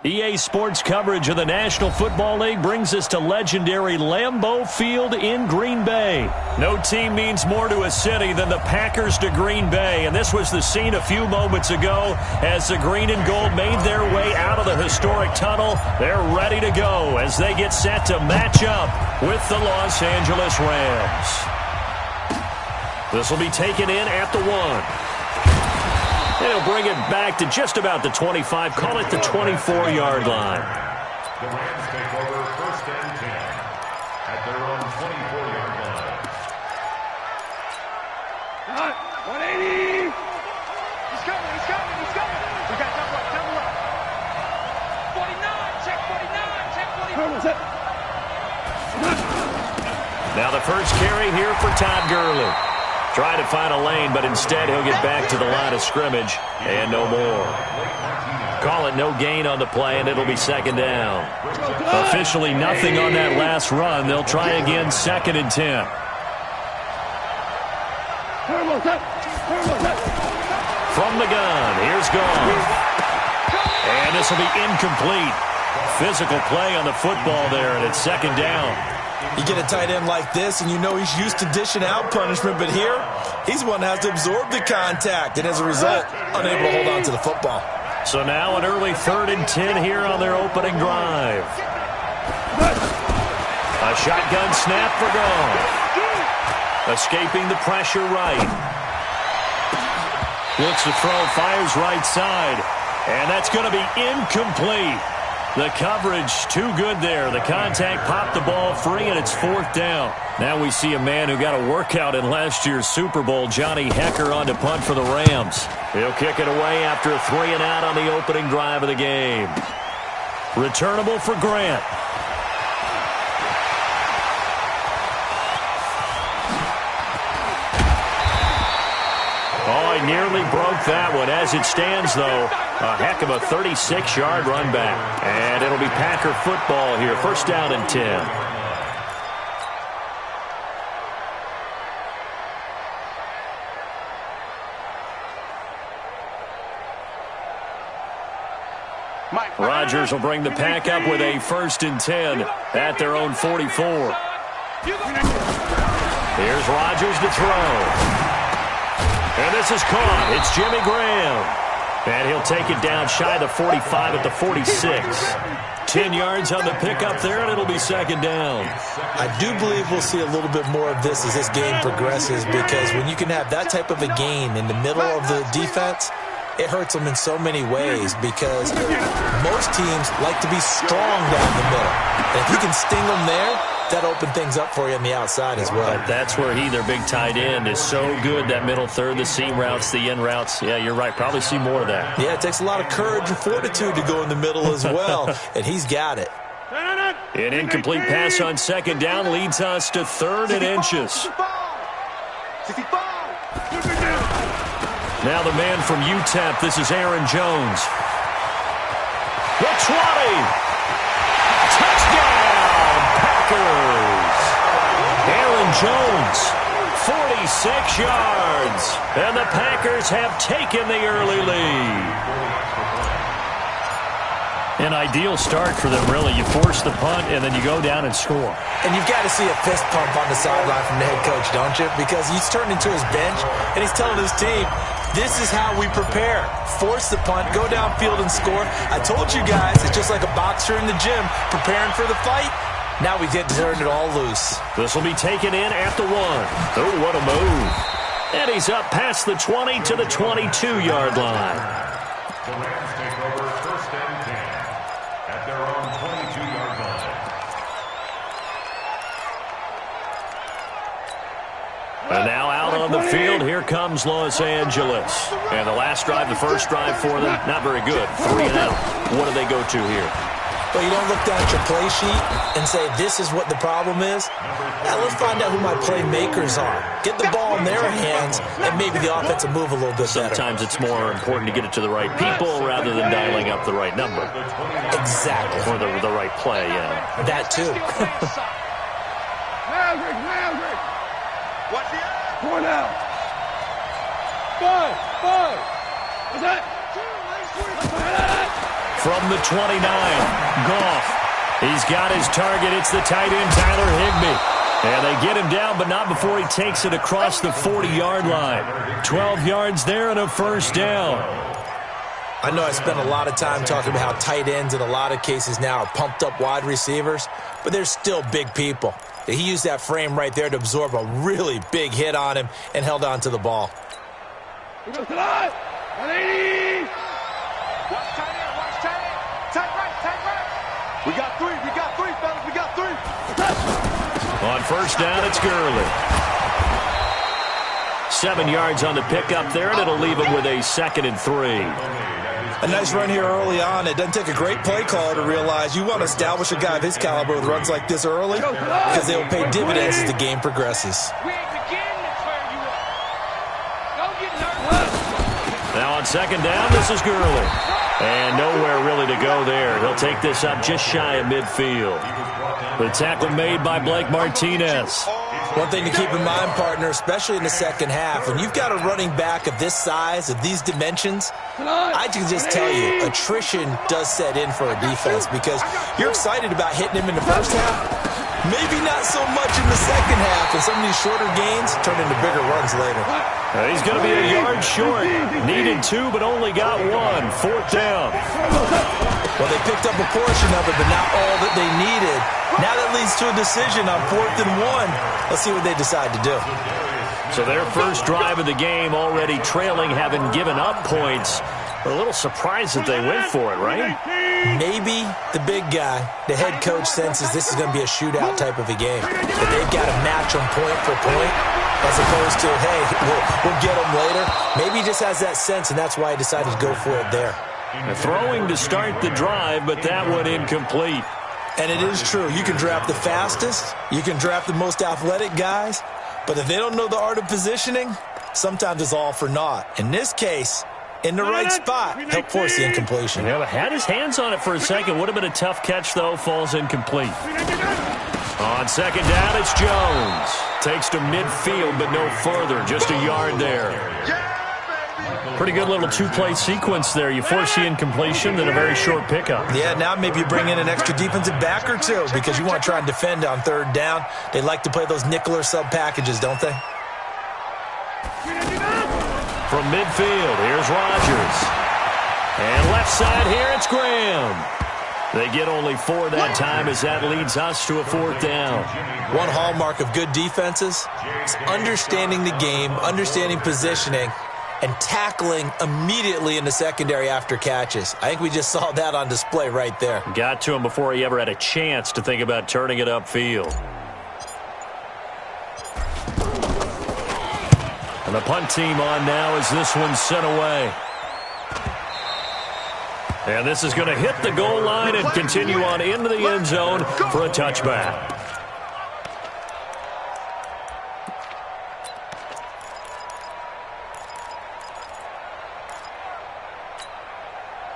EA Sports coverage of the National Football League brings us to legendary Lambeau Field in Green Bay. No team means more to a city than the Packers to Green Bay, and this was the scene a few moments ago as the green and gold made their way out of the historic tunnel. They're ready to go as they get set to match up with the Los Angeles Rams. This will be taken in at the 1. They'll bring it back to just about the 25, call it the 24-yard line. The Rams take over first and 10 at their own 24-yard line. 180! He's coming! We got double up. 49, check 49, check 49. Now the first carry here for Todd Gurley. Trying to find a lane, but instead he'll get back to the line of scrimmage and no more. Call it no gain on the play, and it'll be second down. Officially nothing on that last run. They'll try again, second and 10. From the gun, here's Gone. And this will be incomplete. Physical play on the football there, and it's second down. You get a tight end like this, and you know he's used to dishing out punishment, but here, he's one that has to absorb the contact, and as a result, unable to hold on to the football. So now an early third and 10 here on their opening drive. A shotgun snap for Gone. Escaping the pressure right. Looks to throw, fires right side, and that's going to be incomplete. The coverage too good there. The contact popped the ball free, and it's fourth down. Now we see a man who got a workout in last year's Super Bowl, Johnny Hecker, on to punt for the Rams. He'll kick it away after a 3-and-out on the opening drive of the game. Returnable for Grant. Oh, he nearly broke that one. As it stands, though, a heck of a 36-yard run back. And it'll be Packer football here. First down and 10. Rodgers will bring the Pack up with a first and 10 at their own 44. Here's Rodgers to throw. And this is caught. It's Jimmy Graham. And he'll take it down shy of the 45 at the 46. 10 yards on the pickup there, and it'll be second down. I do believe we'll see a little bit more of this as this game progresses, because when you can have that type of a gain in the middle of the defense, it hurts them in so many ways, because most teams like to be strong down the middle. And if you can sting them there, that open things up for you on the outside as well. But that's where their big tight end, is so good, that middle third, the seam routes, the in routes. Yeah, you're right. Probably see more of that. Yeah, it takes a lot of courage and fortitude to go in the middle as well, and he's got it. An incomplete pass on second down leads us to third and inches. Now the man from UTEP, this is Aaron Jones. The 20. Aaron Jones, 46 yards, and the Packers have taken the early lead. An ideal start for them, really. You force the punt, and then you go down and score. And you've got to see a fist pump on the sideline from the head coach, don't you? Because he's turned into his bench, and he's telling his team, this is how we prepare. Force the punt, go downfield and score. I told you guys, it's just like a boxer in the gym preparing for the fight. Now we get to turn it all loose. This will be taken in at the 1. Oh, what a move. And he's up past the 20 to the 22-yard line. The Rams take over first and 10 at their own 22-yard line. And now out on the field, here comes Los Angeles. And the last drive, the first drive for them, not very good. 3-and-out. What do they go to here? Well, you don't look down at your play sheet and say, this is what the problem is. Now let's find out who my playmakers are. Get the ball in their hands, and maybe the offense will move a little bit better. Sometimes it's more important to get it to the right people rather than dialing up the right number. Exactly. Or the right play, yeah. That too. Maverick. Watch the point out. From the 29, Goff. He's got his target. It's the tight end, Tyler Higbee. And they get him down, but not before he takes it across the 40-yard line. 12 yards there and a first down. I know I spent a lot of time talking about how tight ends in a lot of cases now are pumped up wide receivers, but they're still big people. He used that frame right there to absorb a really big hit on him and held on to the ball. Watch tight end, watch tight end. Tight right. We got three, fellas, we got three. On first down, it's Gurley. 7 yards on the pickup there, and it'll leave him with a 2nd and 3. A nice run here early on. It doesn't take a great play caller to realize you want to establish a guy of his caliber with runs like this early because they will pay dividends as the game progresses. Now on 2nd down, this is Gurley. And nowhere really to go there. He'll take this up just shy of midfield. The tackle made by Blake Martinez. One thing to keep in mind, partner, especially in the second half, when you've got a running back of this size, of these dimensions, I can just tell you, attrition does set in for a defense because you're excited about hitting him in the first half. Maybe not so much in the second half, and some of these shorter gains turn into bigger runs later. He's going to be a yard short. Needed 2, but only got 1. 4th down. Well, they picked up a portion of it, but not all that they needed. Now that leads to a decision on 4th and 1. Let's see what they decide to do. So their first drive of the game already trailing, having given up points. We're a little surprised that they went for it, right? Maybe the big guy, the head coach, senses this is going to be a shootout type of a game. That they've got to match them point for point as opposed to, hey, we'll get them later. Maybe he just has that sense, and that's why he decided to go for it there. Throwing to start the drive, but that one incomplete. And it is true. You can draft the fastest. You can draft the most athletic guys. But if they don't know the art of positioning, sometimes it's all for naught. In this case, in the right spot, help force the incompletion. Yeah, had his hands on it for a second. Would have been a tough catch, though. Falls incomplete. On 2nd down, it's Jones. Takes to midfield, but no further. Just a yard there. Pretty good little 2-play sequence there. You force the incompletion, then a very short pickup. Yeah, now maybe you bring in an extra defensive back or two because you want to try and defend on 3rd down. They like to play those nickel or sub packages, don't they? From midfield, here's Rodgers. And left side here, it's Graham. They get only 4 that time as that leads us to a 4th down. One hallmark of good defenses is understanding the game, understanding positioning, and tackling immediately in the secondary after catches. I think we just saw that on display right there. Got to him before he ever had a chance to think about turning it upfield. And the punt team on now as this one's sent away. And this is going to hit the goal line and continue on into the end zone for a touchback.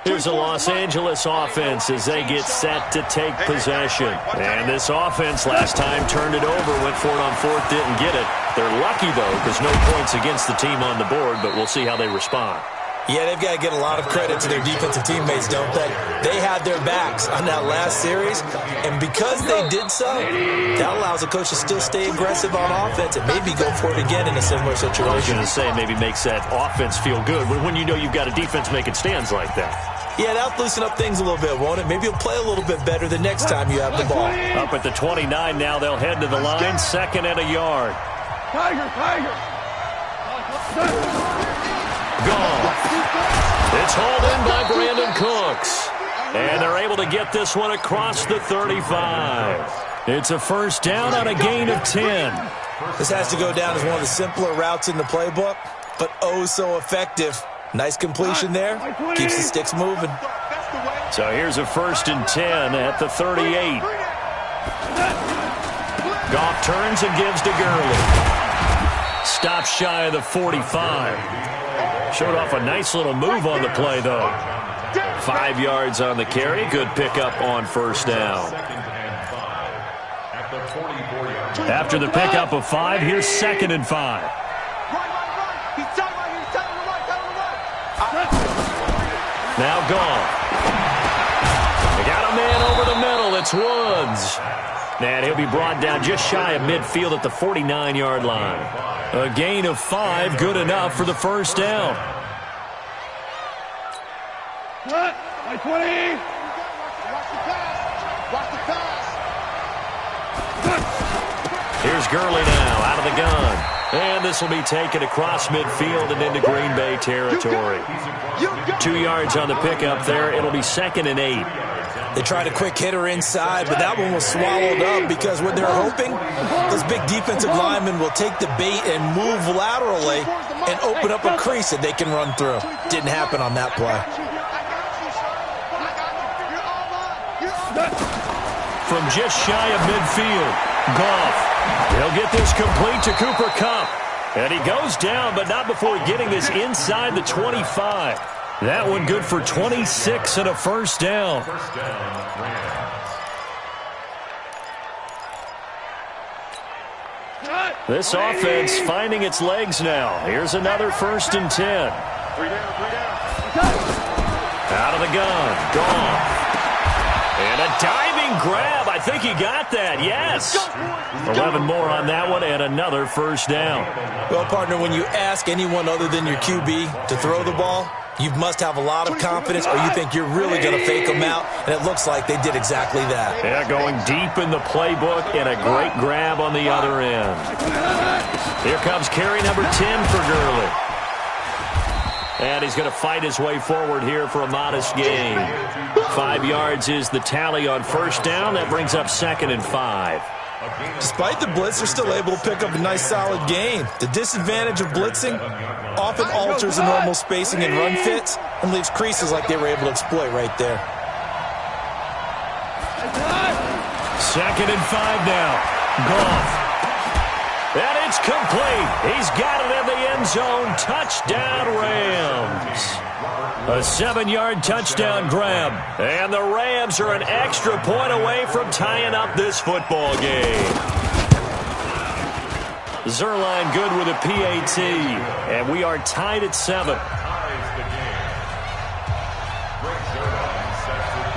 Here's the Los Angeles offense as they get set to take possession. And this offense last time turned it over, went for it on 4th, didn't get it. They're lucky, though, because no points against the team on the board, but we'll see how they respond. Yeah, they've got to get a lot of credit to their defensive teammates, don't they? They had their backs on that last series, and because they did so, that allows the coach to still stay aggressive on offense and maybe go for it again in a similar situation. I was going to say maybe makes that offense feel good when you know you've got a defense making stands like that. Yeah, that'll loosen up things a little bit, won't it? Maybe you'll play a little bit better the next time you have the ball. Up at the 29 now, they'll head to the line, 2nd and a yard. Tiger. Gone. It's hauled in by Brandon Cooks. And they're able to get this one across the 35. It's a first down on a gain of 10. This has to go down as one of the simpler routes in the playbook, but oh so effective. Nice completion there. Keeps the sticks moving. So here's a 1st and 10 at the 38. Goff turns and gives to Gurley. Stops shy of the 45. Showed off a nice little move on the play, though. 5 yards on the carry. Good pickup on 1st down. After the pickup of 5, here's 2nd and 5. Now gone. They got a man over the middle. It's Woods. And he'll be brought down just shy of midfield at the 49-yard line. A gain of 5, good enough for the first down. Cut. By 20. Watch the pass. Watch the pass. Here's Gurley now out of the gun. And this will be taken across midfield and into Green Bay territory. 2 yards on the pickup there. It'll be 2nd and 8. They tried a quick hitter inside, but that one was swallowed up because what they're hoping, those big defensive linemen will take the bait and move laterally and open up a crease that they can run through. Didn't happen on that play. From just shy of midfield, Goff. He'll get this complete to Cooper Kupp. And he goes down, but not before getting this inside the 25. That one good for 26 and a first down. This offense finding its legs now. Here's another 1st and 10. Out of the gun. Gone. And a diving grab. I think he got that. Yes. 11 more on that one and another first down. Well, partner, when you ask anyone other than your QB to throw the ball, you must have a lot of confidence or you think you're really going to fake them out, and it looks like they did exactly that. Yeah, going deep in the playbook and a great grab on the other end. Here comes carry number 10 for Gurley. And he's going to fight his way forward here for a modest gain. 5 yards is the tally on first down. That brings up 2nd and 5. Despite the blitz, they're still able to pick up a nice solid gain. The disadvantage of blitzing often alters the normal spacing and run fits and leaves creases like they were able to exploit right there. 2nd and 5 now. Goff. And it's complete. He's got it in the end zone. Touchdown, Rams. A 7-yard touchdown grab. And the Rams are an extra point away from tying up this football game. Zerline good with a PAT. And we are tied at 7.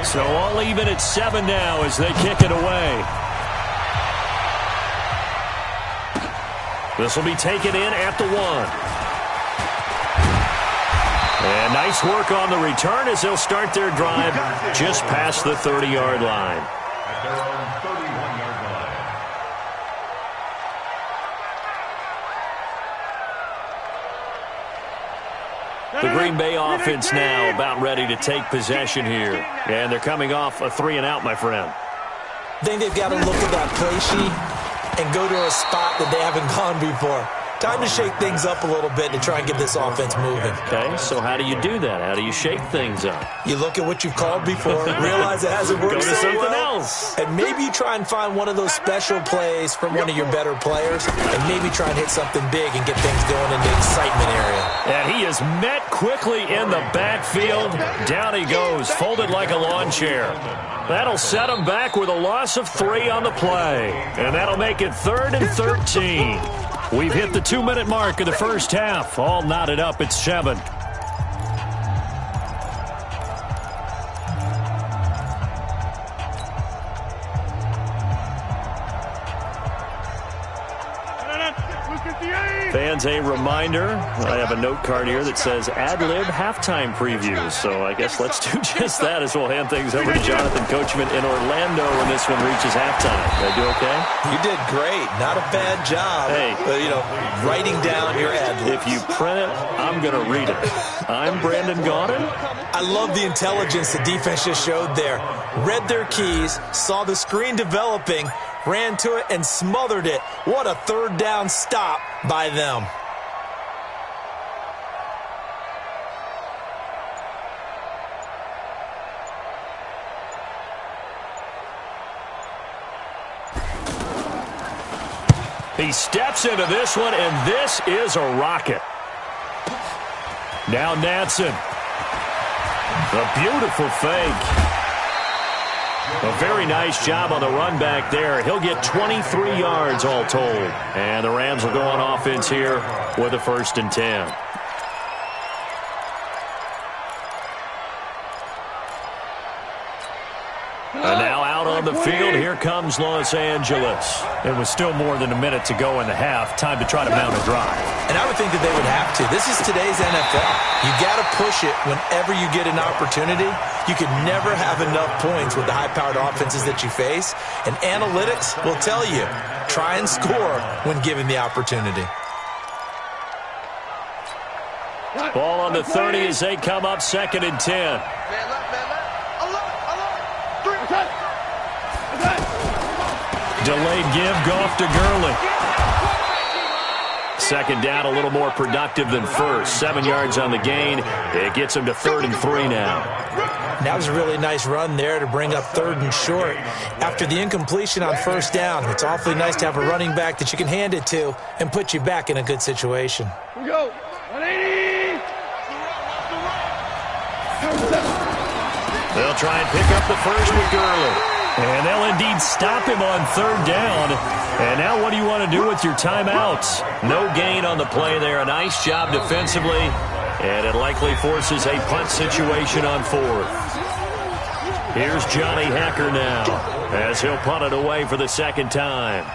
So all even at 7 now as they kick it away. This will be taken in at the 1. And nice work on the return as they'll start their drive just past the 30-yard line. At their own 31-yard line. The Green Bay offense now about ready to take possession here. And they're coming off a 3-and-out, my friend. I think they've got to look at that play sheet and go to a spot that they haven't gone before. Time to shake things up a little bit to try and get this offense moving. Okay, so how do you do that? How do you shake things up? You look at what you've called before, realize it hasn't worked Go to so something well, else. and maybe you try and find one of those special plays from one of your better players, and maybe try and hit something big and get things going in the excitement area. And he is met quickly in the backfield. Down he goes, folded like a lawn chair. That'll set him back with a loss of 3 on the play. And that'll make it 3rd and 13. We've hit the 2-minute mark of the first half. All knotted up at 7. Fans, a reminder, I have a note card here that says ad-lib halftime previews. So I guess let's do just that as we'll hand things over to Jonathan Coachman in Orlando when this one reaches halftime. Did I do okay? You did great. Not a bad job. Hey. But, writing down your ad-libs. If you print it, I'm going to read it. I'm Brandon Gaudin. I love the intelligence the defense just showed there. Read their keys, saw the screen developing, ran to it, and smothered it. What a 3rd down stop by them. He steps into this one, and this is a rocket. Now Natson. A beautiful fake. A very nice job on the run back there. He'll get 23 yards all told. And the Rams will go on offense here with a 1st and 10. on the field. Here comes Los Angeles. It was still more than a minute to go in the half. Time to try to mount a drive. And I would think that they would have to. This is today's NFL. You got to push it whenever you get an opportunity. You can never have enough points with the high-powered offenses that you face. And analytics will tell you, try and score when given the opportunity. Ball on the 30 as they come up 2nd and 10. Delayed give, Goff to Gurley. 2nd down, a little more productive than first. 7 yards on the gain. It gets him to 3rd and 3 now. That was a really nice run there to bring up 3rd and short. After the incompletion on 1st down, it's awfully nice to have a running back that you can hand it to and put you back in a good situation. Here we go. 180. They'll try and pick up the first with Gurley. And they'll indeed stop him on 3rd down. And now what do you want to do with your timeouts? No gain on the play there. A nice job defensively. And it likely forces a punt situation on 4th. Here's Johnny Hacker now as he'll punt it away for the 2nd time.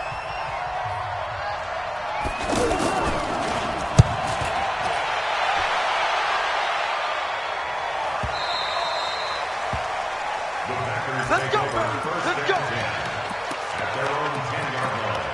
Let's go, bro. Let's go. At their own 10-yard line.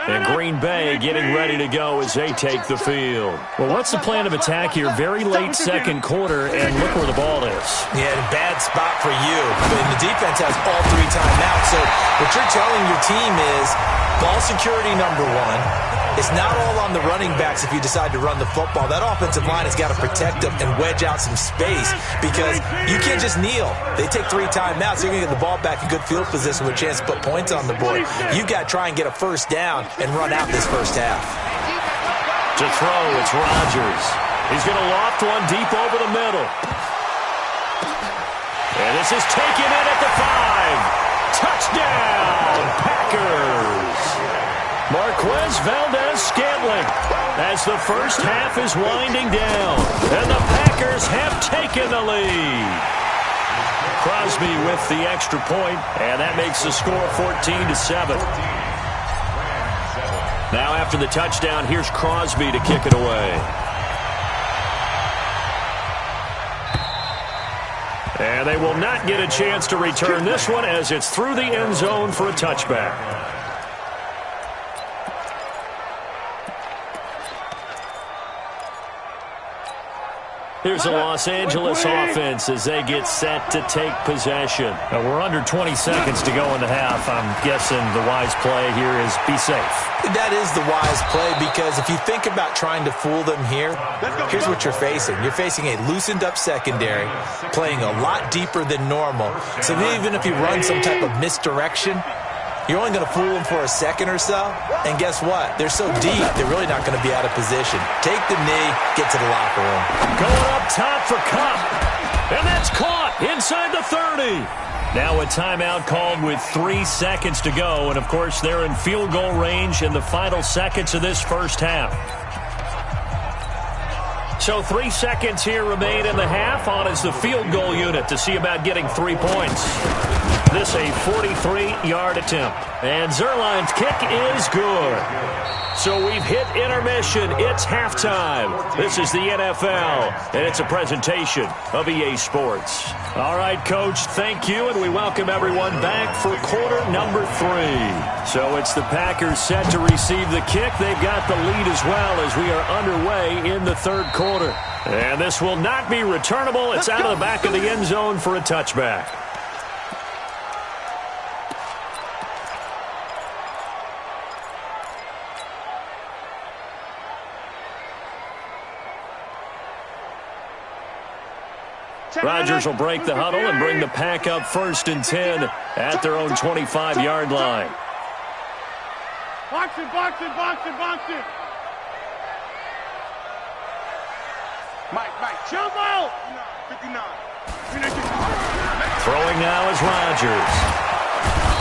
And Green Bay getting ready to go as they take the field. Well, what's the plan of attack here? Very late 2nd quarter, and look where the ball is. Yeah, a bad spot for you. And the defense has all 3 timeouts. So what you're telling your team is ball security number 1. It's not all on the running backs if you decide to run the football. That offensive line has got to protect them and wedge out some space because you can't just kneel. They take 3 timeouts. You're going to get the ball back in good field position with a chance to put points on the board. You got to try and get a 1st down and run out this 1st half. To throw, it's Rodgers. He's going to loft one deep over the middle. And this is taken in at the 5. Touchdown, Packers. Marquez Valdez-Scantling as the 1st half is winding down. And the Packers have taken the lead. Crosby with the extra point, and that makes the score 14-7. Now after the touchdown, here's Crosby to kick it away. And they will not get a chance to return this one as it's through the end zone for a touchback. Here's the Los Angeles offense as they get set to take possession. Now we're under 20 seconds to go in the half. I'm guessing the wise play here is be safe. That is the wise play because if you think about trying to fool them here, here's what you're facing. You're facing a loosened up secondary, playing a lot deeper than normal. So even if you run some type of misdirection, you're only going to fool them for a second or so. And guess what? They're so deep, they're really not going to be out of position. Take the knee, get to the locker room. Going up top for Kupp. And that's caught inside the 30. Now a timeout called with 3 seconds to go. And, of course, they're in field goal range in the final seconds of this 1st half. So 3 seconds here remain in the half. On is the field goal unit to see about getting 3 points. This a 43-yard attempt. And Zerline's kick is good. So we've hit intermission. It's halftime. This is the NFL, and it's a presentation of EA Sports. All right, Coach, thank you, and we welcome everyone back for quarter number 3. So it's the Packers set to receive the kick. They've got the lead as well as we are underway in the 3rd quarter. And this will not be returnable. It's out of the back of the end zone for a touchback. Rodgers will break the huddle and bring the pack up 1st and 10 at their own 25-yard line. Box it, box it, box it, box it. Mike, jump out. 59. Throwing now is Rodgers.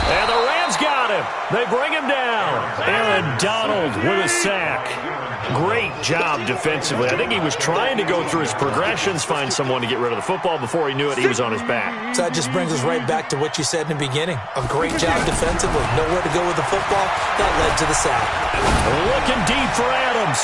And the Rams got him. They bring him down. Aaron Donald with a sack. Great job defensively. I think he was trying to go through his progressions, find someone to get rid of the football. Before he knew it, he was on his back. So that just brings us right back to what you said in the beginning. A great job defensively. Nowhere to go with the football. That led to the sack. Looking deep for Adams.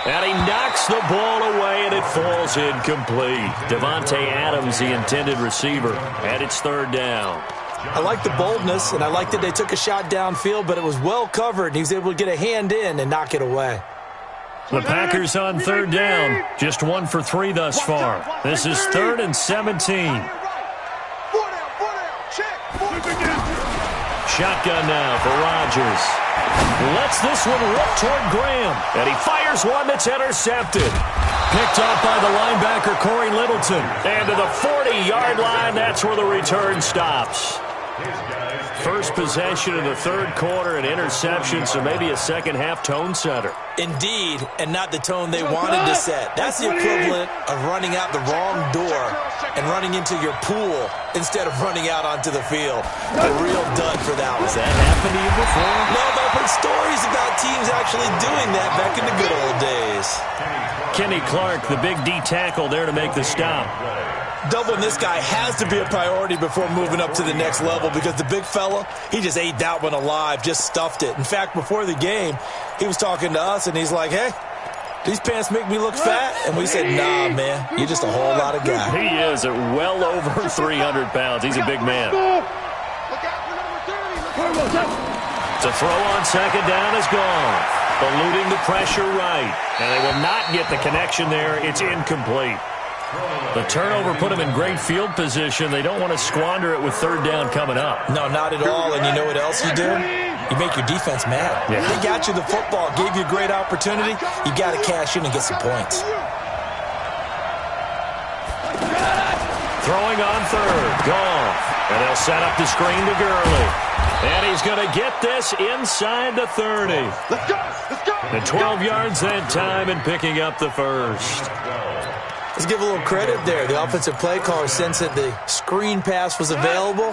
And he knocks the ball away, and it falls incomplete. Devontae Adams, the intended receiver, and it's third down. I like the boldness, and I like that they took a shot downfield, but it was well covered, and he was able to get a hand in and knock it away. The Packers on third down, just 1 for 3 thus far. This is 3rd and 17. Shotgun now for Rodgers. Lets this one rip toward Graham. And he fires one that's intercepted. Picked off by the linebacker, Corey Littleton. And to the 40-yard line, that's where the return stops. First possession of the third quarter, an interception, so maybe a second-half tone setter. Indeed, and not the tone they wanted to set. That's the equivalent of running out the wrong door and running into your pool instead of running out onto the field. A real dud for that one. Has that happened to you before? No, but I've heard stories about teams actually doing that back in the good old days. Kenny Clark, the big D tackle there to make the stop. Doubling this guy has to be a priority before moving up to the next level because the big fella, he just ate that one alive, just stuffed it. In fact, before the game, he was talking to us, and he's like, hey, these pants make me look fat? And we said, nah, man, you're just a whole lot of guy. He is at well over 300 pounds. He's a big man. To throw on second down is gone. Eluding the pressure right. And they will not get the connection there. It's incomplete. The turnover put them in great field position. They don't want to squander it with third down coming up. No, not at all. And you know what else you do? You make your defense mad. Yeah. They got you the football, gave you a great opportunity. You got to cash in and get some points. Throwing on third. Goff. And they'll set up the screen to Gurley. And he's going to get this inside the 30. Let's go! Let's go! And 12 yards that time and picking up the first. Let's give a little credit there. The offensive play caller sensed that the screen pass was available.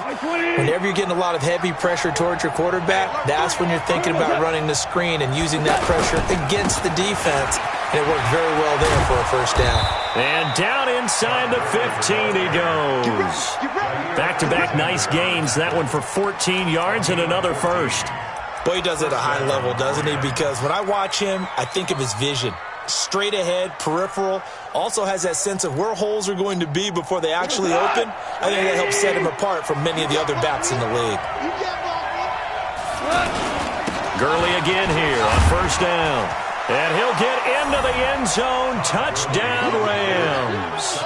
Whenever you're getting a lot of heavy pressure towards your quarterback, that's when you're thinking about running the screen and using that pressure against the defense. And it worked very well there for a first down. And down inside the 15 he goes. Back-to-back nice gains. That one for 14 yards and another first. Boy, he does it at a high level, doesn't he? Because when I watch him, I think of his vision. Straight ahead, peripheral, also has that sense of where holes are going to be before they actually open. I think that helps set him apart from many of the other backs in the league. Gurley again here on first down. And he'll get into the end zone. Touchdown, Rams.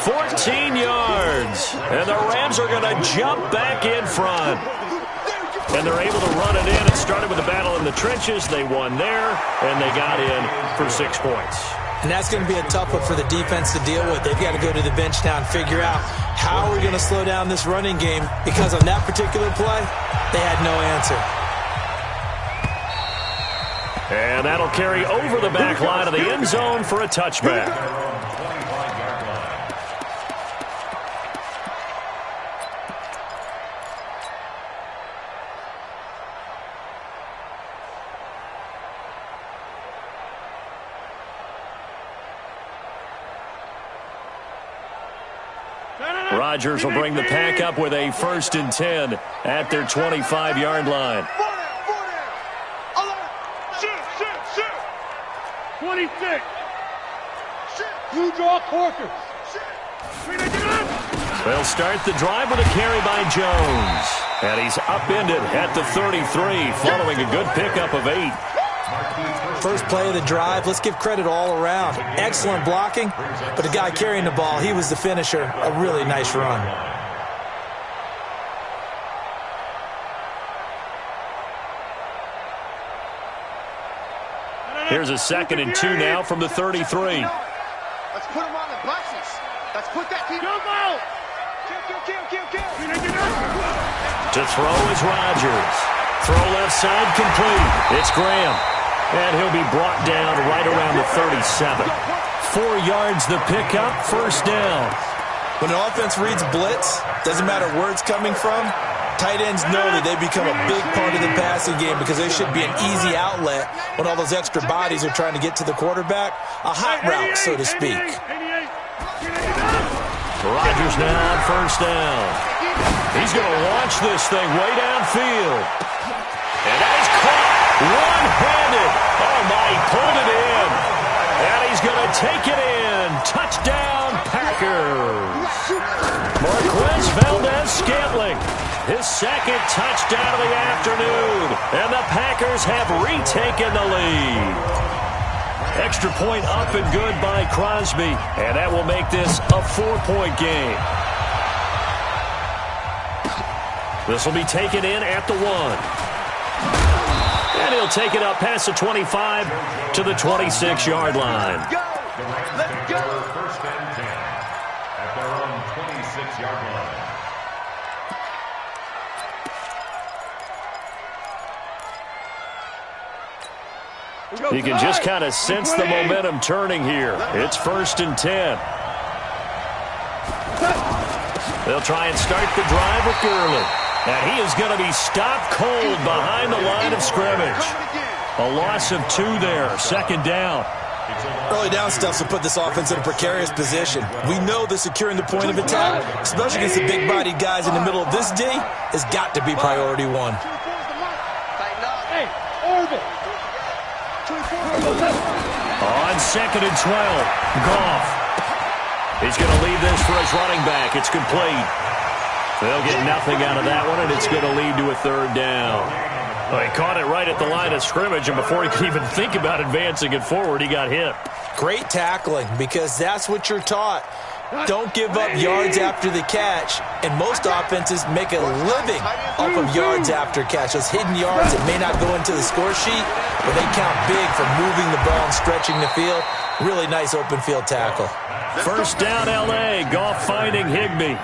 14 yards. And the Rams are going to jump back in front. And they're able to run it in. It started with a battle in the trenches. They won there, and they got in for 6 points. And that's going to be a tough one for the defense to deal with. They've got to go to the bench now and figure out how are we going to slow down this running game, because on that particular play, they had no answer. And that'll carry over the back line of the end zone for a touchback. Rodgers will bring the pack up with a 1st and 10 at their 25-yard line. 26. Blue draw Corker. They'll start the drive with a carry by Jones. And he's upended at the 33 following a good pickup of 8. First play of the drive, let's give credit all around. Excellent blocking, but the guy carrying the ball, he was the finisher. A really nice run. Here's a 2nd and 2 now from the 33. Let's put him on the buses. Let's put that team out. To throw is Rodgers. Throw left side complete. It's Graham. And he'll be brought down right around the 37. 4 yards the pickup, first down. When an offense reads blitz, doesn't matter where it's coming from, Tight ends know that they become a big part of the passing game because they should be an easy outlet when all those extra bodies are trying to get to the quarterback. A hot route, so to speak. Rodgers now on first down. He's going to launch this thing way downfield. And that is caught one-handed. Oh, my, he pulled it in. And he's going to take it in. Touchdown, Packers. Marquez Valdez-Scantling, his second touchdown of the afternoon. And the Packers have retaken the lead. Extra point up and good by Crosby. And that will make this a 4-point game. This will be taken in at the 1. And he'll take it up past the 25 to the 26-yard line. Let's go! First and 10 at their own 26-yard line. You can just kind of sense the momentum turning here. It's first and 10. They'll try and start the drive with Gurley. And he is going to be stopped cold behind the line of scrimmage. A loss of 2 there, second down. Early down stuff will put this offense in a precarious position. We know that securing the point of attack, especially against the big-bodied guys in the middle of this D, has got to be priority 1. Hey, Orville. On second and 12, Goff. He's going to leave this for his running back. It's complete. They'll get nothing out of that one, and it's going to lead to a third down. Well, he caught it right at the line of scrimmage, and before he could even think about advancing it forward, he got hit. Great tackling, because that's what you're taught. Don't give up yards after the catch, and most offenses make a living off of yards after catch. Those hidden yards that may not go into the score sheet, but they count big for moving the ball and stretching the field. Really nice open field tackle. First down, L.A. Goff finding Higbee.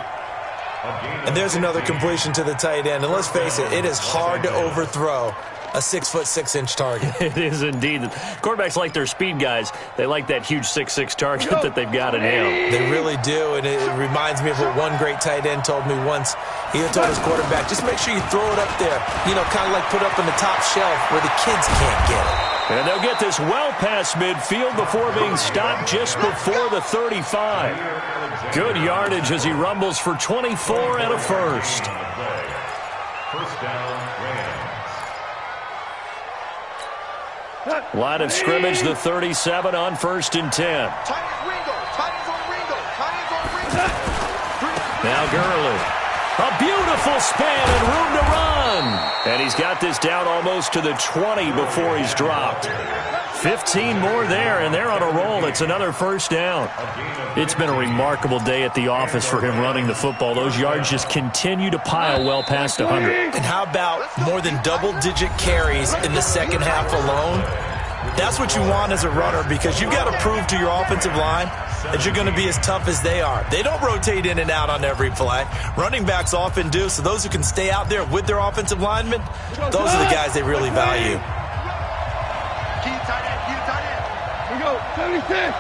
And there's another completion to the tight end. And let's face it, it is hard to overthrow a 6'6" target. It is indeed. Quarterbacks like their speed guys. They like that huge 6'6" target that they've got in him. They really do, and it reminds me of what one great tight end told me once. He told his quarterback, just make sure you throw it up there, you know, kind of like put up on the top shelf where the kids can't get it. And they'll get this well past midfield before being stopped just before the 35. Good yardage as he rumbles for 24 and a first. First down, Rams. Line of scrimmage, the 37 on first and 10. Now Gurley. A beautiful span and room to run. And he's got this down almost to the 20 before he's dropped. 15 more there, and they're on a roll. It's another first down. It's been a remarkable day at the office for him running the football. Those yards just continue to pile well past 100. And how about more than double-digit carries in the second half alone? That's what you want as a runner, because you've got to prove to your offensive line that you're going to be as tough as they are. They don't rotate in and out on every play. Running backs often do, so those who can stay out there with their offensive linemen, those are the guys they really value. Keep tight end, keep tight end. We go, 76,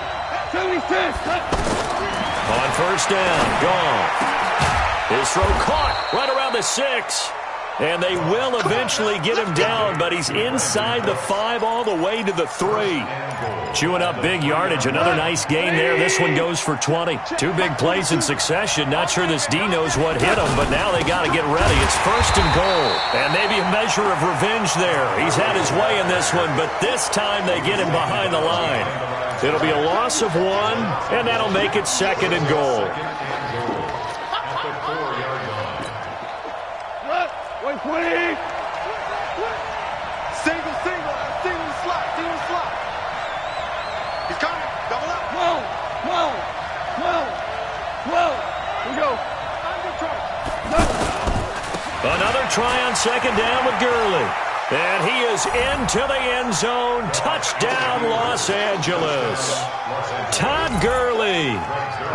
76. On first down, gone. His throw caught right around the 6. And they will eventually get him down, but he's inside the 5 all the way to the 3. Chewing up big yardage. Another nice gain there. This one goes for 20. 2 big plays in succession. Not sure this D knows what hit him, but now they got to get ready. It's first and goal. And maybe a measure of revenge there. He's had his way in this one, but this time they get him behind the line. It'll be a loss of 1, and that'll make it second and goal. Wait, 20. Single slot. He's coming. Double up. 12. We go. Another try on second down with Gurley. And he is into the end zone. Touchdown, Los Angeles. Todd Gurley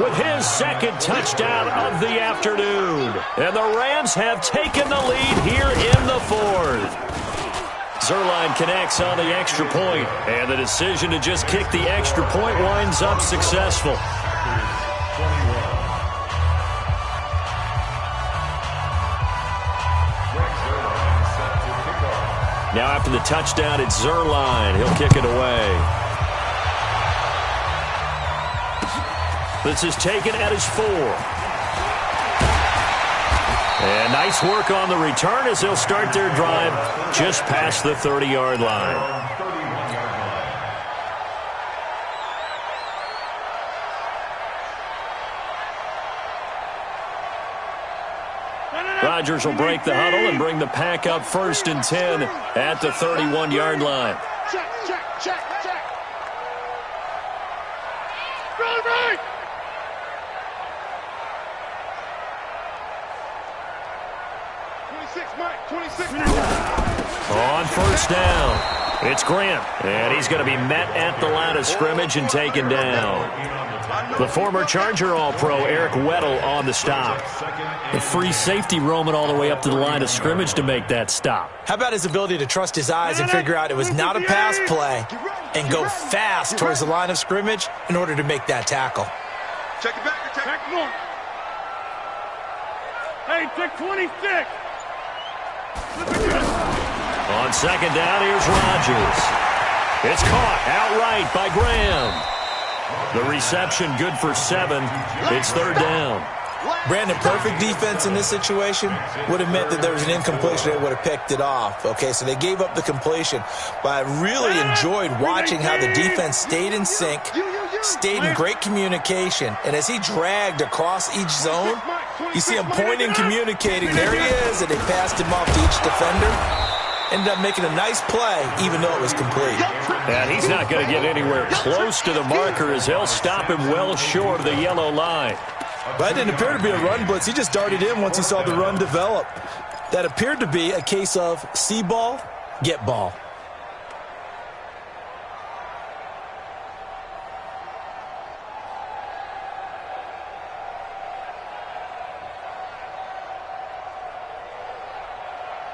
with his second touchdown of the afternoon. And the Rams have taken the lead here in the 4th. Zerline connects on the extra point, and the decision to just kick the extra point winds up successful. Now after the touchdown, it's Zerline. He'll kick it away. This is taken at his 4. And nice work on the return as they'll start their drive just past the 30-yard line. Rodgers will break the huddle and bring the pack up 1st and 10 at the 31-yard line. Check, check, check, check. Right. 26, Mike, 26. On 1st down, it's Grant, and he's going to be met at the line of scrimmage and taken down. The former Charger All-Pro Eric Weddle on the stop. The free safety roaming all the way up to the line of scrimmage to make that stop. How about his ability to trust his eyes and figure out it was not a pass play and go fast towards the line of scrimmage in order to make that tackle? Check it back. Check more. Hey, check 26. On 2nd down, here's Rodgers. It's caught outright by Graham. The reception good for 7. It's 3rd down. Brandon, perfect defense in this situation would have meant that there was an incompletion that would have picked it off. Okay, so they gave up the completion. But I really enjoyed watching how the defense stayed in sync, stayed in great communication. And as he dragged across each zone, you see him pointing, communicating. There he is, and they passed him off to each defender. Ended up making a nice play, even though it was complete. And he's not going to get anywhere close to the marker as they'll stop him well short of the yellow line. But it didn't appear to be a run blitz. He just darted in once he saw the run develop. That appeared to be a case of see ball, get ball.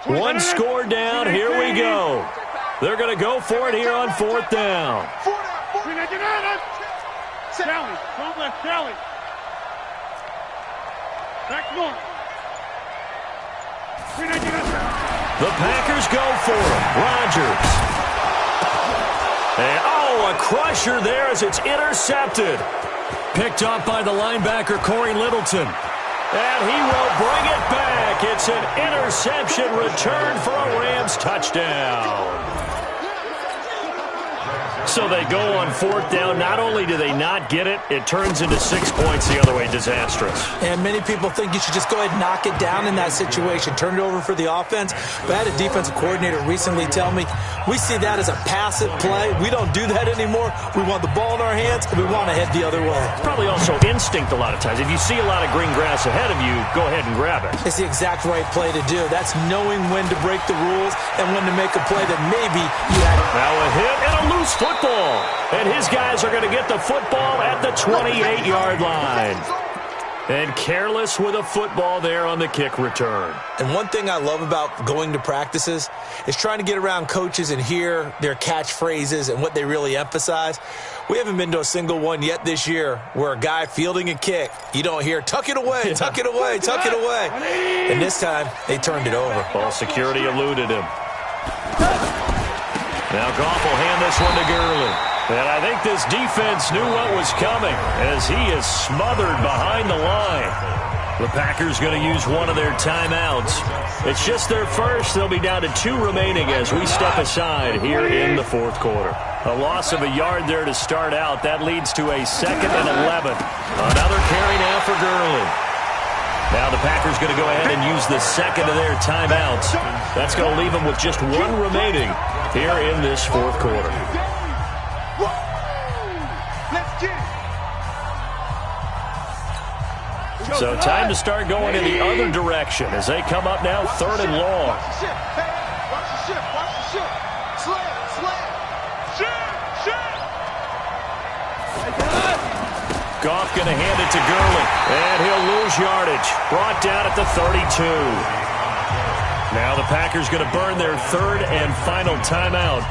One score down. Here we go. They're going to go for it here on 4th down. Kelly, don't let Kelly. Back more. The Packers go for it. Rodgers. And, a crusher there as it's intercepted. Picked up by the linebacker, Corey Littleton. And he will bring it back. It's an interception return for a Rams touchdown. So they go on 4th down. Not only do they not get it, it turns into 6 points the other way. Disastrous. And many people think you should just go ahead and knock it down in that situation. Turn it over for the offense. But I had a defensive coordinator recently tell me, we see that as a passive play. We don't do that anymore. We want the ball in our hands, and we want to head the other way. Probably also instinct a lot of times. If you see a lot of green grass ahead of you, go ahead and grab it. It's the exact right play to do. That's knowing when to break the rules and when to make a play that maybe you had. Now a hit and a loose football. And his guys are going to get the football at the 28-yard line. And careless with a football there on the kick return. And one thing I love about going to practices is trying to get around coaches and hear their catchphrases and what they really emphasize. We haven't been to a single one yet this year where a guy fielding a kick, you don't hear, tuck it away, tuck it away, tuck it away. And this time, they turned it over. Ball security eluded him. Now Goff will hand this one to Gurley. And I think this defense knew what was coming as he is smothered behind the line. The Packers going to use one of their timeouts. It's just their first. They'll be down to 2 remaining as we step aside here in the 4th quarter. A loss of a yard there to start out. That leads to a 2nd and 11. Another carry now for Gurley. Now the Packers going to go ahead and use the 2nd of their timeouts. That's going to leave them with just 1 remaining here in this 4th quarter. So time to start going in the other direction as they come up now 3rd and long. Watch the ship. Hey, watch the ship. Watch the ship. Slam. Ship. Goff going to hand it to Gurley, and he'll lose yardage. Brought down at the 32. Now the Packers going to burn their 3rd and final timeout.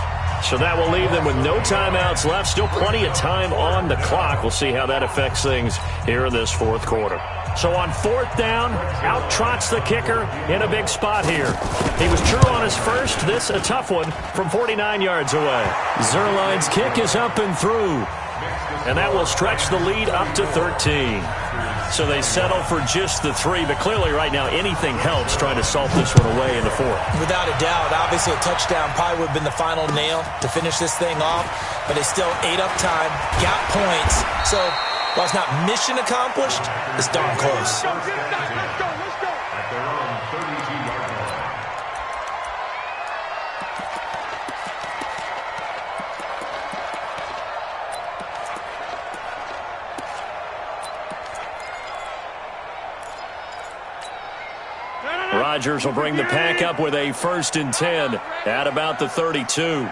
So that will leave them with no timeouts left. Still plenty of time on the clock. We'll see how that affects things here in this 4th quarter. So on 4th down, out trots the kicker in a big spot here. He was true on his first. This a tough one from 49 yards away. Zerline's kick is up and through. And that will stretch the lead up to 13. So they settle for just the 3, but clearly right now anything helps trying to salt this one away in the 4th. Without a doubt, obviously a touchdown probably would have been the final nail to finish this thing off, but they still ate up time, got points. So while it's not mission accomplished, it's darn close. Let's go. At their own 32-yard line. Rodgers will bring the pack up with a 1st and 10 at about the 32.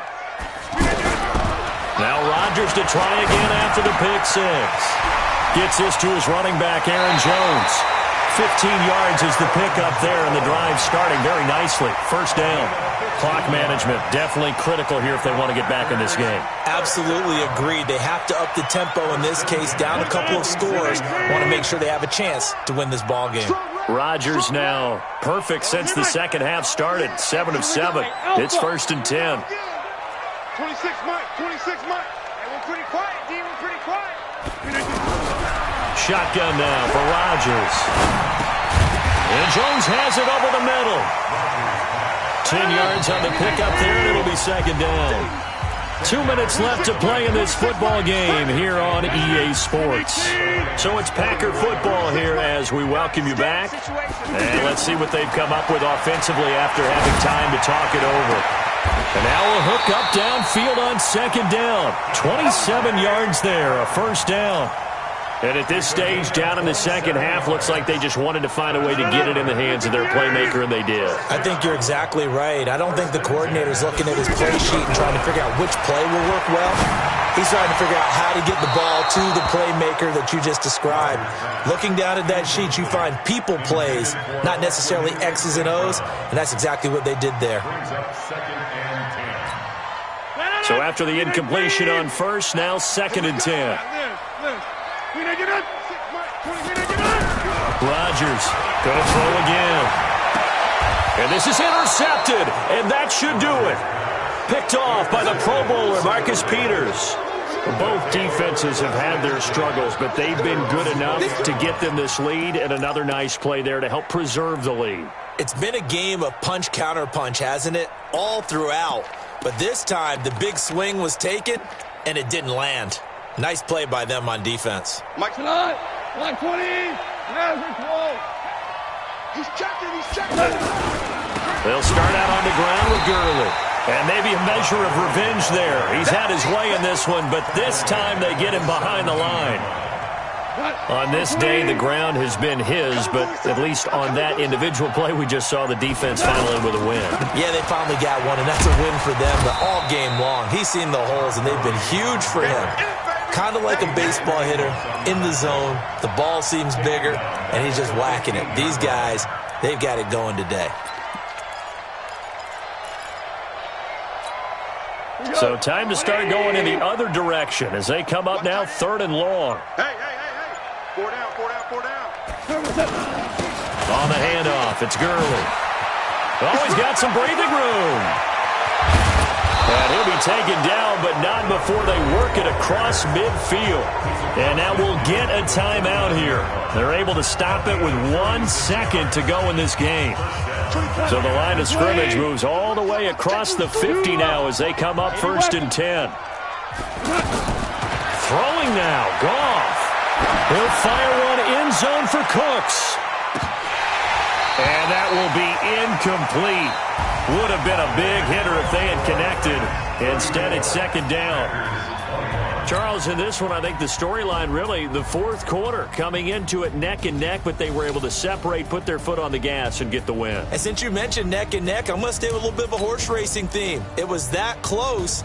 Now Rodgers to try again after the pick 6. Gets this to his running back, Aaron Jones. 15 yards is the pickup there, and the drive starting very nicely. 1st down. Clock management definitely critical here if they want to get back in this game. Absolutely agreed. They have to up the tempo in this case, down a couple of scores. Want to make sure they have a chance to win this ball game. Rodgers now perfect since the second half started. 7 of 7. It's 1st and 10. 26 Mike. Hey, we're pretty quiet, D. We're pretty quiet. Shotgun now for Rodgers. And Jones has it over the middle. 10 yards on the pickup there, and it'll be 2nd down. 2 minutes left to play in this football game here on EA Sports. So it's Packer football here as we welcome you back. And let's see what they've come up with offensively after having time to talk it over. And now a hook up downfield on 2nd down. 27 yards there, a 1st down. And at this stage, down in the second half, looks like they just wanted to find a way to get it in the hands of their playmaker, and they did. I think you're exactly right. I don't think the coordinator's looking at his play sheet and trying to figure out which play will work well. He's trying to figure out how to get the ball to the playmaker that you just described. Looking down at that sheet, you find people plays, not necessarily X's and O's, and that's exactly what they did there. So after the incompletion on 1st, now 2nd and 10. Rodgers going to throw again. And this is intercepted, and that should do it. Picked off by the Pro Bowler, Marcus Peters. Both defenses have had their struggles, but they've been good enough to get them this lead, and another nice play there to help preserve the lead. It's been a game of punch-counter-punch, hasn't it? All throughout. But this time, the big swing was taken, and it didn't land. Nice play by them on defense. Mike tonight, line 20, he's checking. They'll start out on the ground with Gurley. And maybe a measure of revenge there. He's had his way in this one, but this time they get him behind the line. On this day, the ground has been his, but at least on that individual play, we just saw the defense finally with a win. Yeah, they finally got one, and that's a win for them, but all game long. He's seen the holes, and they've been huge for him. Kind of like a baseball hitter in the zone. The ball seems bigger, and he's just whacking it. These guys, they've got it going today. So time to start going in the other direction as they come up now 3rd and long. Hey. 4 down. On the handoff, it's Gurley. Oh, he's got some breathing room. And he'll be taken down, but not before they work it across midfield. And now we'll get a timeout here. They're able to stop it with 1 second to go in this game. So the line of scrimmage moves all the way across the 50 now as they come up 1st and 10. Throwing now, Goff. He'll fire one end zone for Cooks. And that will be incomplete. Would have been a big hitter if they had connected. Instead, it's 2nd down. Charles, in this one, I think the storyline really, the 4th quarter, coming into it neck and neck, but they were able to separate, put their foot on the gas, and get the win. And since you mentioned neck and neck, I'm going to stay with a little bit of a horse racing theme. It was that close,